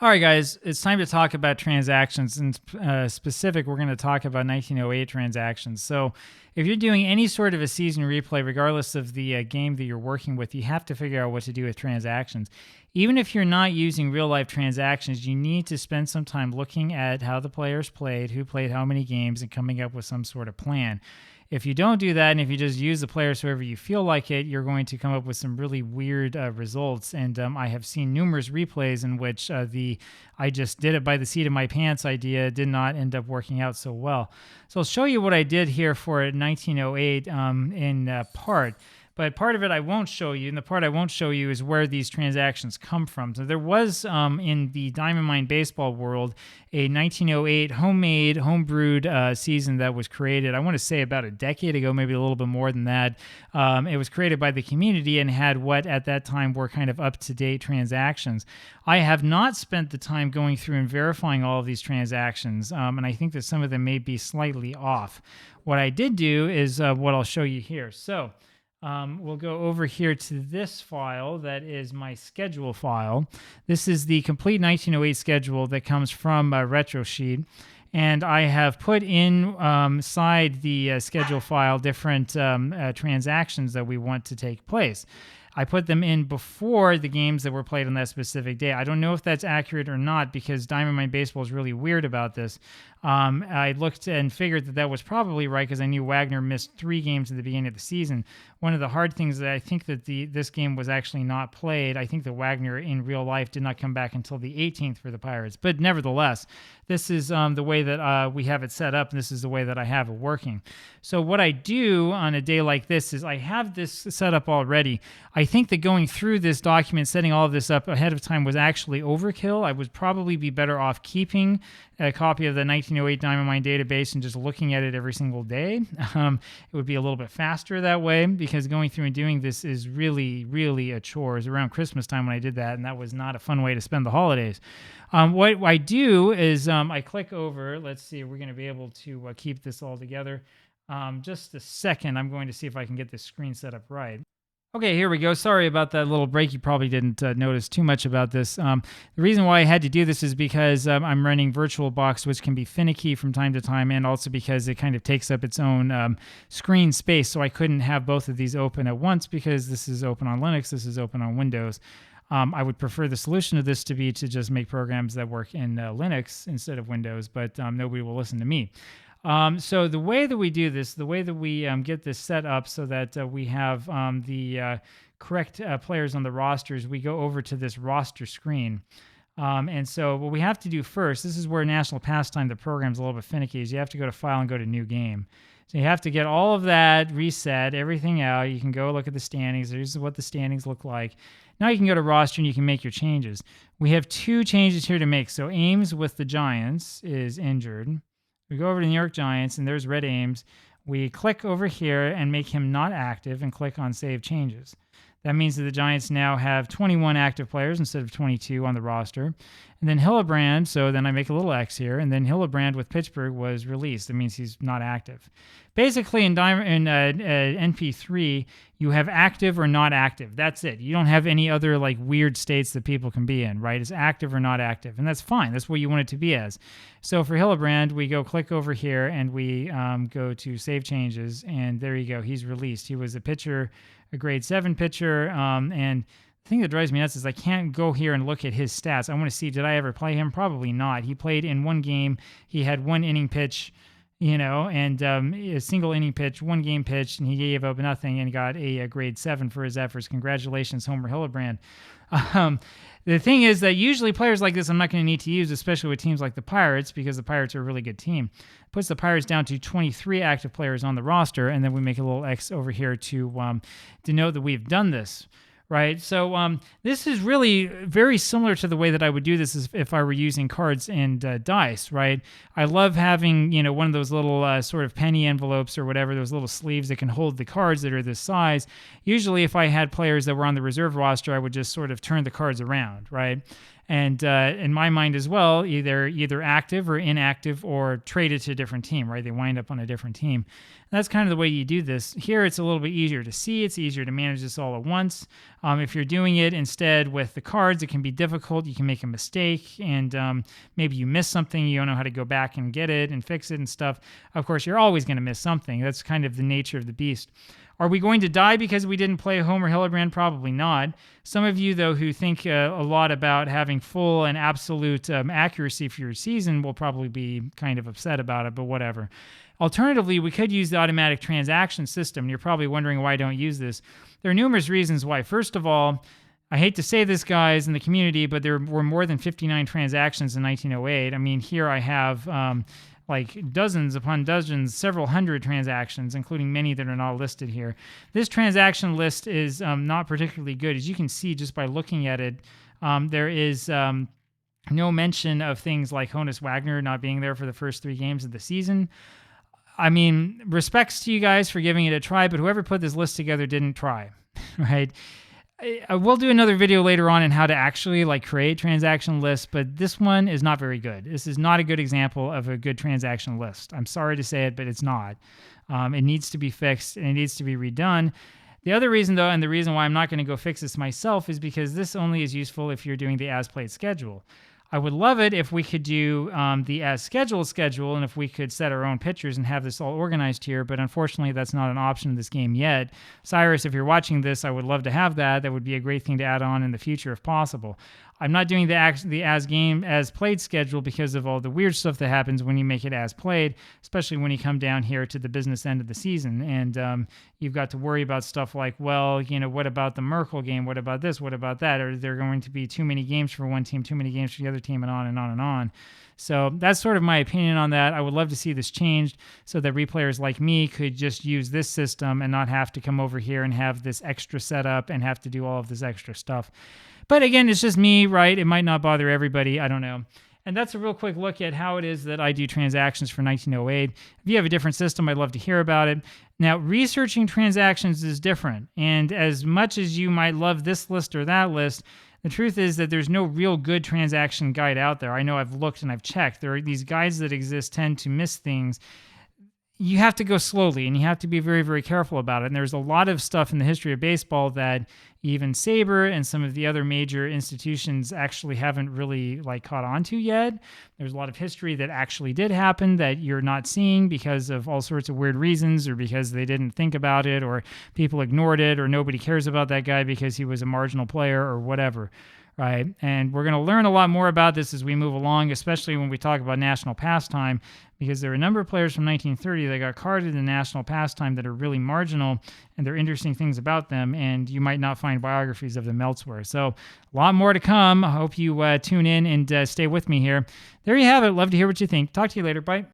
All right, guys, it's time to talk about transactions. In specific, we're going to talk about 1908 transactions. So if you're doing any sort of a season replay, regardless of the game that you're working with, you have to figure out what to do with transactions. Even if you're not using real-life transactions, you need to spend some time looking at how the players played, who played how many games, and coming up with some sort of plan. If you don't do that, and if you just use the players whoever you feel like it, you're going to come up with some really weird results. And I have seen numerous replays in which the I just did it by the seat of my pants idea did not end up working out so well. So I'll show you what I did here for 1908 in part. But part of it I won't show you, and the part I won't show you is where these transactions come from. So there was, in the Diamond Mine baseball world, a 1908 homemade, homebrewed season that was created, I want to say about a decade ago, maybe a little bit more than that. It was created by the community and had what at that time were kind of up-to-date transactions. I have not spent the time going through and verifying all of these transactions, and I think that some of them may be slightly off. What I did do is what I'll show you here. So we'll go over here to this file that is my schedule file. This is the complete 1908 schedule that comes from RetroSheet. And I have put inside the schedule file different transactions that we want to take place. I put them in before the games that were played on that specific day. I don't know if that's accurate or not because Diamond Mine Baseball is really weird about this. I looked and figured that was probably right because I knew Wagner missed 3 games at the beginning of the season. One of the hard things that I think that this game was actually not played, I think that Wagner in real life did not come back until the 18th for the Pirates. But nevertheless, this is the way that we have it set up, and this is the way that I have it working. So what I do on a day like this is I have this set up already. I think that going through this document, setting all of this up ahead of time was actually overkill. I would probably be better off keeping a copy of the 1908 Diamond Mine database and just looking at it every single day. It would be a little bit faster that way because going through and doing this is really, really a chore. It was around Christmas time when I did that, and that was not a fun way to spend the holidays. What I do is I click over. Let's see, we're going to be able to keep this all together. Just a second. I'm going to see if I can get this screen set up right. Okay, here we go. Sorry about that little break. You probably didn't notice too much about this. The reason why I had to do this is because I'm running VirtualBox, which can be finicky from time to time, and also because it kind of takes up its own screen space. So I couldn't have both of these open at once because this is open on Linux, this is open on Windows. I would prefer the solution to this to be to just make programs that work in Linux instead of Windows, but nobody will listen to me. So the way that we do this, the way that we get this set up so that we have the correct players on the rosters, we go over to this roster screen. And so what we have to do first, this is where National Pastime, the program's a little bit finicky, is you have to go to File and go to New Game. So you have to get all of that, reset, everything out. You can go look at the standings. Here's what the standings look like. Now you can go to roster and you can make your changes. We have 2 changes here to make. So Ames with the Giants is injured. We go over to New York Giants, and there's Red Ames. We click over here and make him not active and click on Save Changes. That means that the Giants now have 21 active players instead of 22 on the roster. And then Hillebrand, so then I make a little X here, and then Hillebrand with Pittsburgh was released. That means he's not active. Basically, in NP3, you have active or not active. That's it. You don't have any other like weird states that people can be in, right? It's active or not active, and that's fine. That's what you want it to be as. So for Hillebrand, we go click over here, and we go to Save Changes, and there you go. He's released. He was a pitcher, a grade 7 pitcher, and the thing that drives me nuts is I can't go here and look at his stats. I want to see, did I ever play him? Probably not. He played in 1 game. He had 1 inning pitch, and a single inning pitch, 1 game pitch, and he gave up nothing and got a grade 7 for his efforts. Congratulations, Homer Hillebrand. The thing is that usually players like this I'm not going to need to use, especially with teams like the Pirates, because the Pirates are a really good team. Puts the Pirates down to 23 active players on the roster, and then we make a little X over here to denote that we've done this. Right, so this is really very similar to the way that I would do this if I were using cards and dice, right? I love having, one of those little sort of penny envelopes or whatever, those little sleeves that can hold the cards that are this size. Usually if I had players that were on the reserve roster, I would just sort of turn the cards around, right? And in my mind as well, either active or inactive or traded to a different team, right? They wind up on a different team. And that's kind of the way you do this. Here, it's a little bit easier to see. It's easier to manage this all at once. If you're doing it instead with the cards, it can be difficult. You can make a mistake, and maybe you miss something. You don't know how to go back and get it and fix it and stuff. Of course, you're always going to miss something. That's kind of the nature of the beast. Are we going to die because we didn't play Homer Hildebrand? Probably not. Some of you, though, who think a lot about having full and absolute accuracy for your season will probably be kind of upset about it, but whatever. Alternatively, we could use the automatic transaction system. You're probably wondering why I don't use this. There are numerous reasons why. First of all, I hate to say this, guys, in the community, but there were more than 59 transactions in 1908. I mean, here I have like dozens upon dozens, several hundred transactions, including many that are not listed here. This transaction list is not particularly good. As you can see just by looking at it, there is no mention of things like Honus Wagner not being there for the first 3 games of the season. I mean, respects to you guys for giving it a try, but whoever put this list together didn't try, right? I will do another video later on how to actually create transaction lists, but this one is not very good. This is not a good example of a good transaction list. I'm sorry to say it, but it's not. It needs to be fixed and it needs to be redone. The other reason, though, and the reason why I'm not going to go fix this myself is because this only is useful if you're doing the as-played schedule. I would love it if we could do the as-scheduled schedule and if we could set our own pitchers and have this all organized here, but unfortunately that's not an option in this game yet. Cyrus, if you're watching this, I would love to have that. That would be a great thing to add on in the future if possible. I'm not doing the as-played schedule because of all the weird stuff that happens when you make it as-played, especially when you come down here to the business end of the season. And you've got to worry about stuff like, well, what about the Merkel game? What about this? What about that? Are there going to be too many games for one team, too many games for the other team, and on and on and on? So that's sort of my opinion on that. I would love to see this changed so that replayers like me could just use this system and not have to come over here and have this extra setup and have to do all of this extra stuff. But again, it's just me, right? It might not bother everybody. I don't know. And that's a real quick look at how it is that I do transactions for 1908. If you have a different system, I'd love to hear about it. Now, researching transactions is different. And as much as you might love this list or that list, the truth is that there's no real good transaction guide out there. I know I've looked and I've checked. There are these guides that exist tend to miss things. You have to go slowly and you have to be very, very careful about it. And there's a lot of stuff in the history of baseball that even Sabre and some of the other major institutions actually haven't really caught on to yet. There's a lot of history that actually did happen that you're not seeing because of all sorts of weird reasons, or because they didn't think about it, or people ignored it, or nobody cares about that guy because he was a marginal player or whatever. Right. And we're going to learn a lot more about this as we move along, especially when we talk about national pastime, because there are a number of players from 1930 that got carded in national pastime that are really marginal, and there are interesting things about them, and you might not find biographies of them elsewhere. So a lot more to come. I hope you tune in and stay with me here. There you have it. Love to hear what you think. Talk to you later. Bye.